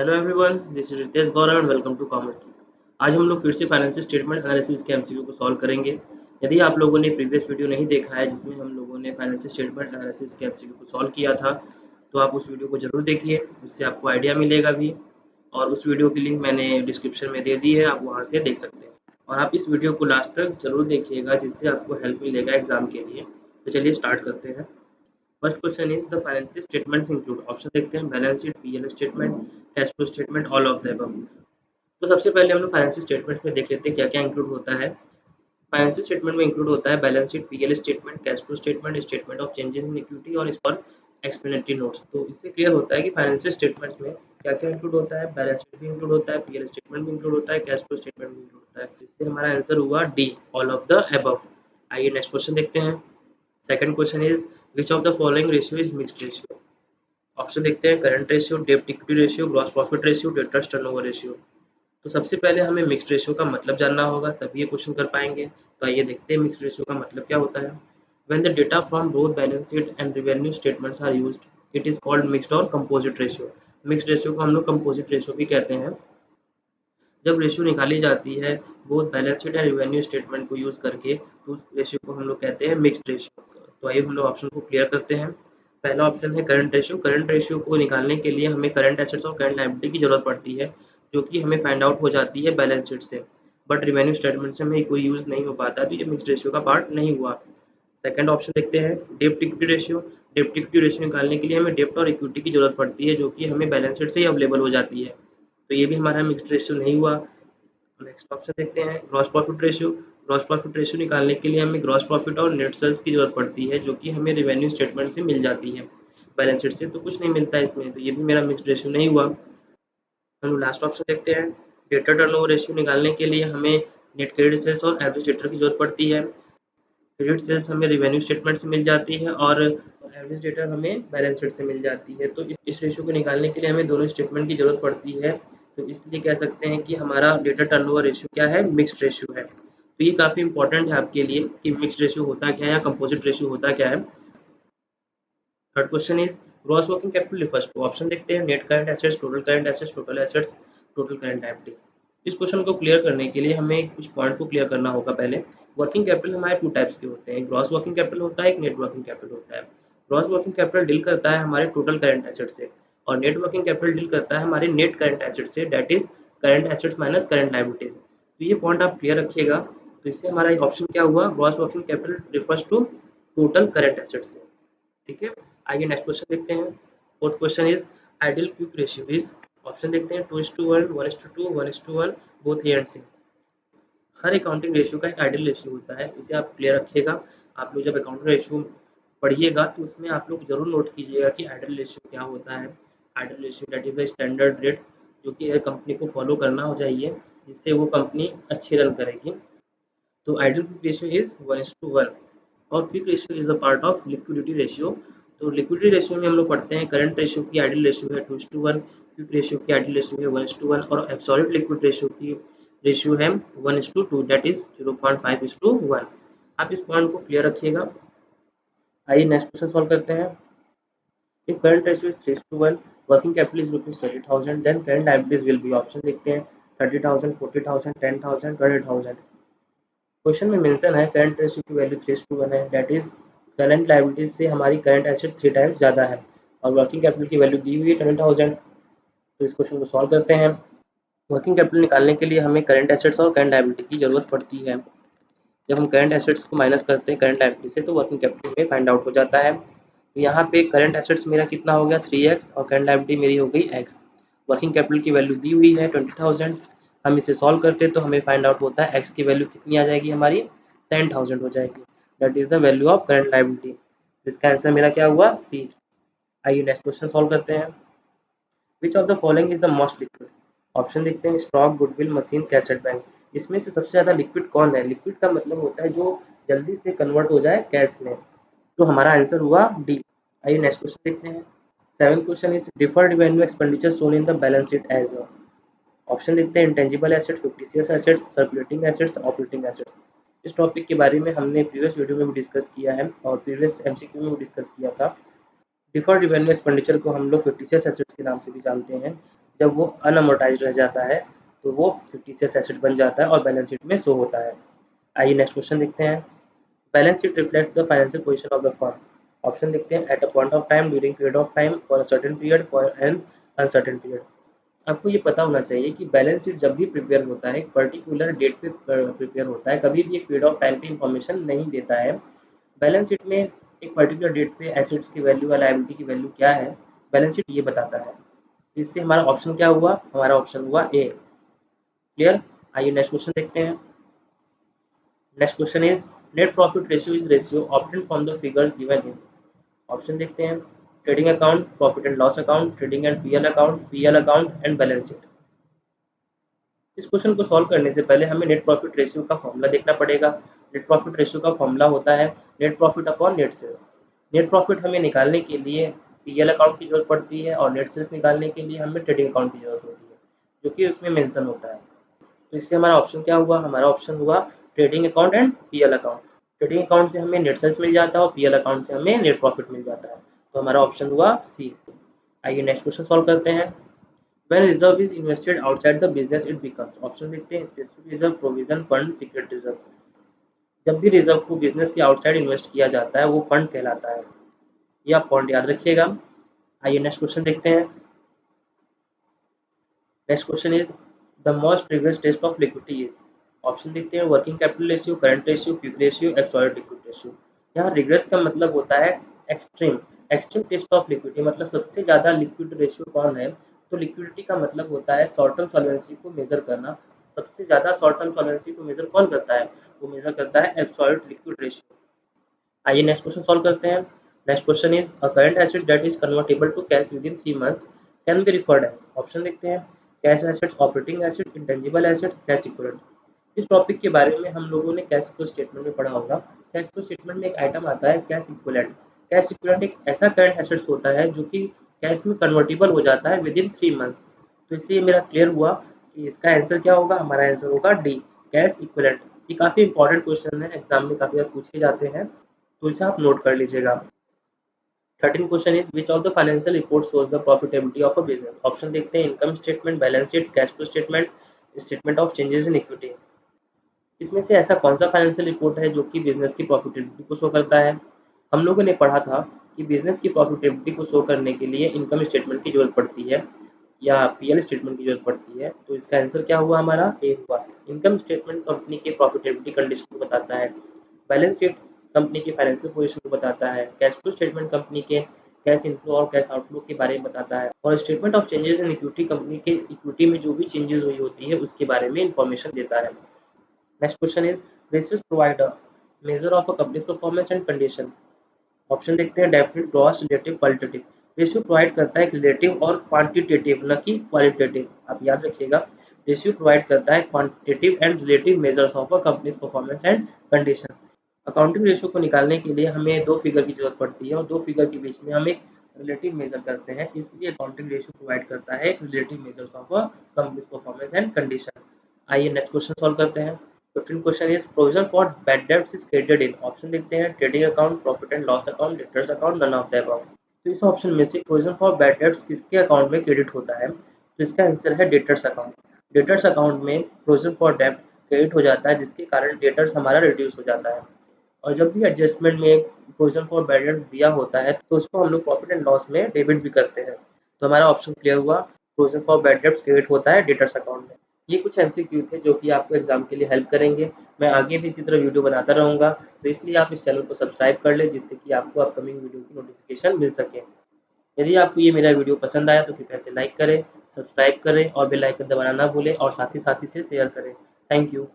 Hello everyone, this is Ritesh Gaurav and welcome to commerce की। आज हम लोग फिर से फाइनेंशियल स्टेटमेंट एनालिसिस के एमसीक्यू को सॉल्व करेंगे। यदि आप लोगों ने प्रीवियस वीडियो नहीं देखा है जिसमें हम लोगों ने फाइनेंशियल स्टेटमेंट एनालिसिस के एमसीक्यू को सॉल्व किया था, तो आप उस वीडियो को जरूर देखिए, उससे आपको आइडिया मिलेगा भी। और उस वीडियो की लिंक मैंने डिस्क्रिप्शन में दे दी है, आप वहाँ से देख सकते हैं। और आप इस वीडियो को लास्ट तक जरूर देखिएगा, जिससे आपको हेल्प मिलेगा एग्जाम के लिए। तो चलिए स्टार्ट करते हैं। First question is the financial statements include. Option देखते हैं, balance sheet, PL statement, cash flow statement, all of the above. तो सबसे पहले हम लोग फाइनेंशियल स्टेटमेंट में देख लेते हैं क्या क्या इंक्लूड होता है। फाइनेंशियल स्टेटमेंट में इंक्लूड होता है balance sheet, PL statement, cash flow statement, statement of changes in equity और इस पर एक्सप्लेनेटरी नोट्स। तो इससे क्लियर होता है कि फाइनेंशियल स्टेटमेंट्स में क्या क्या इंक्लूड होता है। बैलेंस शीट भी इंक्लूड होता है, पीएल स्टेटमेंट भी इंक्लूड होता है, कैश फ्लो स्टेटमेंट भी इंक्लूड होता है। इससे हमारा आंसर हुआ D, all of the above. आइए नेक्स्ट क्वेश्चन देखते हैं। Second question is which of the following ratio is mixed ratio. Option देखते हैं, करंट रेशियो, डेब्ट equity ratio, gross profit ratio, debtors turnover ratio. तो सबसे पहले हमें मिक्स्ड रेशियो का मतलब जानना होगा, तभी ये क्वेश्चन कर पाएंगे। तो आइए देखते हैं मिक्स्ड रेशियो का मतलब क्या होता है। When the data from both balance sheet and revenue statements are used it is called mixed और कंपोजिट रेशियो। मिक्स्ड रेशियो को हम लोग कंपोजिट रेशियो भी कहते हैं। जब रेशियो निकाली जाती है both balance sheet and revenue statement को यूज करके, तो उस रेशियो को हम लोग कहते हैं मिक्स्ड रेशियो। तो आइए हम लोग ऑप्शन को क्लियर करते हैं। पहला ऑप्शन है करंट रेशियो। करंट रेशियो को निकालने के लिए हमें करंट एसेट्स और करंट लायबिलिटी की जरूरत पड़ती है, जो कि हमें फाइंड आउट हो जाती है बैलेंस शीट से। बट रेवेन्यू स्टेटमेंट से हमें कोई यूज नहीं हो पाता, तो ये मिक्स्ड रेशियो का पार्ट नहीं हुआ। सेकंड ऑप्शन देखते हैं, डेब्ट इक्विटी रेशियो। डेब्ट इक्विटी रेशियो निकालने के लिए हमें डेब्ट और इक्विटी की जरूरत पड़ती है, जो कि हमें बैलेंस शीट से ही अवेलेबल हो जाती है। तो ये भी हमारा मिक्स्ड रेशियो नहीं हुआ। नेक्स्ट ऑप्शन देखते हैं, gross profit ratio. Gross profit ratio निकालने के लिए हमें ग्रॉस प्रॉफिट और नेट सेल्स की जरूरत पड़ती है, जो कि हमें रेवेन्यू स्टेटमेंट से मिल जाती है। बैलेंस शीट से तो कुछ नहीं मिलता है इसमें, तो ये भी मेरा मिक्स्ड रेशियो नहीं हुआ। हम लास्ट ऑप्शन देखते हैं, डेटर टर्नओवर रेशियो निकालने के लिए हमें नेट क्रेडिट सेल्स और एवरेज डेटर की जरूरत पड़ती है। क्रेडिट सेल्स हमें रेवेन्यू स्टेटमेंट से मिल जाती है और एवरेज डेटर हमें बैलेंस शीट से मिल जाती है। तो इस रेशियो को निकालने के लिए हमें दोनों स्टेटमेंट की जरूरत पड़ती है। तो इसलिए कह सकते हैं कि हमारा डेटा टर्नओवर रेशियो क्या है, मिक्स्ड रेशियो है। तो ये काफ़ी इंपॉर्टेंट है आपके लिए कि मिक्स्ड रेशियो होता क्या है या कंपोजिट रेशियो होता क्या है। Third question is gross working capital refers to. Option देखते हैं, net current assets, total current assets, total assets, total current liabilities. इस क्वेश्चन को क्लियर करने के लिए हमें कुछ पॉइंट को क्लियर करना होगा पहले। वर्किंग कैपिटल हमारे टू टाइप्स के होते हैं, ग्रॉस वर्किंग कैपिटल होता है, एक नेट वर्किंग कैपिटल होता है। ग्रॉस वर्किंग कैपिटल डील करता है हमारे टोटल करंट एसेट से, और नेट वर्किंग कैपिटल डील करता है हमारे नेट करंट एसेट से, that is current assets minus current liabilities. तो ये पॉइंट आप क्लियर रखिएगा। तो इससे हमारा ऑप्शन क्या हुआ, gross working capital refers to total current asset से। ठीक है, आइए नेक्स्ट क्वेश्चन देखते हैं। Fourth question is ideal quick ratio is. Option देखते हैं, 2:1, 1:2, 1:1, बोथ ए एंड सी। हर अकाउंटिंग रेशियो का एक आइडियल रेशियो होता है, इसे आप क्लियर रखिएगा। आप लोग जब अकाउंटिंग रेशियो पढ़िएगा तो उसमें आप लोग जरूर नोट कीजिएगा कि आइडियल रेशियो क्या होता है। Ideal ratio that is the standard rate, जो कि हर कंपनी को फॉलो करना हो चाहिए, जिससे वो कंपनी अच्छी रन करेगी। तो आइडियल क्विक रेशियो इज 1:1, और quick ratio is the part of liquidity ratio. तो लिक्विडिटी रेशियो में हम लोग पढ़ते हैं, करंट रेशियो की आइडियल रेशियो है 2:1, क्विक रेशियो की आइडियल रेशियो है 1:1, और एब्सोल्यूट लिक्विड रेशियो की रेशियो है 1:2, दैट इज 0.5:1। आप इस पॉइंट को क्लियर रखिएगा। आइए नेक्स्ट क्वेश्चन सॉल्व करते हैं। If current ratio is 3:1, working capital is rupees 30,000, then current liabilities will be. Option देखते हैं, 30,000, 40,000, 10,000, 20,000। क्वेश्चन में मेंशन है करंट रेशियो की वैल्यू 3:1 है, दैट इज करंट लायबिलिटीज से हमारी करंट एसेट 3 टाइम्स ज़्यादा है, और वर्किंग कैपिटल की वैल्यू दी हुई है 20,000। तो इस क्वेश्चन को सॉल्व करते हैं। वर्किंग कैपिटल निकालने के लिए हमें करंट एसेट्स और करंट लायबिलिटी की जरूरत पड़ती है। जब हम करंट एसेट्स को माइनस करते हैं करंट लायबिलिटी से, तो वर्किंग कैपिटल में फाइंड आउट हो जाता है। तो यहाँ पे करंट एसेट्स मेरा कितना हो गया 3x, और करंट लायबिलिटी मेरी हो गई x। वर्किंग कैपिटल की वैल्यू दी हुई है 20,000। हम इसे सॉल्व करते तो हमें फाइंड आउट होता है x की वैल्यू कितनी आ जाएगी हमारी, 10,000 हो जाएगी। That is the value of current liability. इसका आंसर मेरा क्या हुआ, सी। आइए नेक्स्ट क्वेश्चन सॉल्व करते हैं। Which of the following is the most liquid. Option देखते हैं, stock, goodwill, machine, cassette bank. इसमें से सबसे ज्यादा लिक्विड कौन है। लिक्विड का मतलब होता है जो जल्दी से कन्वर्ट हो जाए कैश में। तो हमारा आंसर हुआ डी। आइए नेक्स्ट क्वेश्चन देखते हैं। Seven question is deferred revenue expenditure shown in the balance sheet as. Option देखते हैं, intangible asset, fictitious assets, circulating assets, operating assets. इस टॉपिक के बारे में हमने प्रीवियस वीडियो में भी डिस्कस किया है और प्रीवियस एमसीक्यू में भी डिस्कस किया था। डिफर्ड रेवेन्यू एक्सपेंडिचर को हम लोग फिक्टिशियस एसेट्स के नाम से भी जानते हैं। जब वो अनअमोर्टाइज्ड रह जाता है तो वो फिक्टिशियस एसेट बन जाता है और बैलेंस शीट में शो होता है। आइए नेक्स्ट क्वेश्चन देखते हैं। Balance sheet reflect the financial position of the firm. Option देखते हैं at a point of time, during period of time, for a certain period, for an uncertain period. आपको ये पता होना चाहिए कि बैलेंस शीट जब भी प्रिपेयर होता है एक पर्टिकुलर डेट पे प्रिपेयर होता है, कभी भी एक पीरियड ऑफ टाइम पे इंफॉर्मेशन नहीं देता है। बैलेंस शीट में एक पर्टिकुलर डेट पे एसेट्स की वैल्यू या लायबिलिटी की वैल्यू क्या है, बैलेंस शीट ये बताता है। तो इससे हमारा ऑप्शन क्या हुआ, हमारा ऑप्शन हुआ ए। क्लियर। आइए नेक्स्ट क्वेश्चन देखते हैं। Next question is net profit ratio is ratio obtain from the figures given in. Option देखते हैं trading account, profit and loss account, trading and PL account and balance sheet. इस question को solve करने से पहले हमें नेट प्रॉफिट रेशियो का formula देखना पड़ेगा। नेट प्रॉफिट रेशियो का फॉर्मूला होता है net profit upon net sales. Net profit हमें निकालने के लिए पीएल अकाउंट की जरूरत पड़ती है और नेट सेल्स निकालने के लिए हमें ट्रेडिंग अकाउंट की जरूरत होती है, जो कि उसमें मेंशन होता है। तो इससे हमारा ऑप्शन क्या हुआ, हमारा ऑप्शन हुआ trading account and PL account. Trading account से हमें नेट सेल्स मिल जाता है और पीएल अकाउंट से हमें नेट प्रॉफिट मिल जाता है। तो हमारा ऑप्शन हुआ सी। आइए नेक्स्ट क्वेश्चन सॉल्व करते हैं। When reserve is invested outside the business, it becomes। Option देखते हैं specific reserve, provision fund, secret reserve. जब भी रिजर्व को बिजनेस के आउटसाइड इन्वेस्ट किया जाता है वो फंड कहलाता है। ये आप पॉइंट याद रखिएगा। आइए नेक्स्ट क्वेश्चन देखते हैं। Next question is the most rigorous test of liquidity is. Option देखते हैं working capital ratio, current ratio, quick ratio, absolute liquid ratio. यहाँ रिगरस का मतलब होता है extreme. Extreme test of liquidity मतलब सबसे ज़्यादा लिक्विड रेशियो कौन है, तो लिक्विडिटी का मतलब होता है शॉर्ट टर्म सॉल्वेंसी को मेजर करना। सबसे ज़्यादा शॉर्ट टर्म सॉल्वेंसी को मेजर कौन करता है, वो मेजर करता है एब्सोल्यूट लिक्विड रेशियो। आइए नेक्स्ट क्वेश्चन सॉल्व करते हैं। Next question is a current asset that is convertible to cash within 3 months can be referred as. Option देखते हैं cash assets, operating asset, intangible asset, cash equivalent. इस topic के बारे में हम लोगों ने कैश फ्लो स्टेटमेंट में पढ़ा होगा। कैश फ्लो स्टेटमेंट में एक आइटम आता है कैश इक्विवेलेंट। कैश इक्विवेलेंट एक ऐसा करंट एसेट्स होता है जो कि कैश में कन्वर्टेबल हो जाता है विद इन 3 मंथ्स। तो इससे ये मेरा क्लियर हुआ कि इसका आंसर क्या होगा, हमारा आंसर होगा डी, कैश इक्विवेलेंट। ये काफ़ी इंपॉर्टेंट क्वेश्चन है, एग्जाम में काफ़ी बार पूछे जाते हैं, तो इसे आप नोट कर लीजिएगा। 13 question is which of the financial report shows the profitability of a business. Option देखते हैं income statement, balance sheet, cash flow statement, statement of changes in equity. इसमें से ऐसा कौन सा फाइनेंशियल रिपोर्ट है जो कि बिजनेस की प्रॉफिटेबिलिटी को शो करता है। हम लोगों ने पढ़ा था कि बिजनेस की प्रॉफिटेबिलिटी को शो करने के लिए इनकम स्टेटमेंट की जरूरत पड़ती है या पीएल स्टेटमेंट की जरूरत पड़ती है। तो इसका आंसर क्या हुआ, हमारा ए हुआ। इनकम स्टेटमेंट कंपनी के प्रॉफिटेबिलिटी कंडीशन को बताता है, बैलेंस शीट कंपनी की फाइनेंशियल पोजीशन को बताता है, कैश फ्लो स्टेटमेंट कंपनी के कैश इनफ्लो और कैश आउटफ्लो के बारे में बताता है, और statement of changes in equity company के इक्विटी में जो भी चेंजेस हुई होती है उसके बारे में इंफॉर्मेशन देता है। Next question is ratios provide a measure of a company's performance and condition। Option देखते हैं definite, gross, relative, qualitative. Ratio provide करता है रिलेटिव और क्वांटिटेटिव, न कि क्वालिटेटिव। आप याद रखिएगा, रेशियो प्रोवाइड करता है quantitative and relative measures of a company's performance and condition. Accounting ratio को निकालने के लिए हमें दो फिगर की जरूरत पड़ती है और दो फिगर के बीच में हम एक रिलेटिव मेजर करते हैं, इसलिए अकाउंटिंग रेशियो प्रोवाइड करता है एक relative measures of a company's performance and condition. आइए नेक्स्ट क्वेश्चन सॉल्व करते हैं। 15 question is provision for bad debts is credited in. Option देखते हैं trading account, profit and loss account, debtors account, none of the above. तो इस option में से provision for bad debts किसके अकाउंट में क्रेडिट होता है, तो इसका आंसर है डेटर्स अकाउंट। डेटर्स अकाउंट में प्रोविजन फॉर डेब्ट क्रेडिट हो जाता है जिसके कारण डेटर्स हमारा रिड्यूस हो जाता है। और जब भी एडजस्टमेंट में प्रोविजन फॉर बैड डेब्ट्स दिया होता है तो उसको हम लोग प्रॉफिट एंड लॉस में डेबिट भी करते हैं। तो हमारा ऑप्शन क्लियर हुआ, provision for bad debts credit होता है डेटर्स अकाउंट में। ये कुछ एमसीक्यू थे जो कि आपको एग्जाम के लिए हेल्प करेंगे। मैं आगे भी इसी तरह वीडियो बनाता रहूँगा, तो इसलिए आप इस चैनल को सब्सक्राइब कर लें जिससे कि आपको अपकमिंग वीडियो की नोटिफिकेशन मिल सके। यदि आपको ये मेरा वीडियो पसंद आया तो कृपया से लाइक करें, सब्सक्राइब करें और बेल आइकन दबाना ना भूलें और साथ ही इसे शेयर करें। Thank you.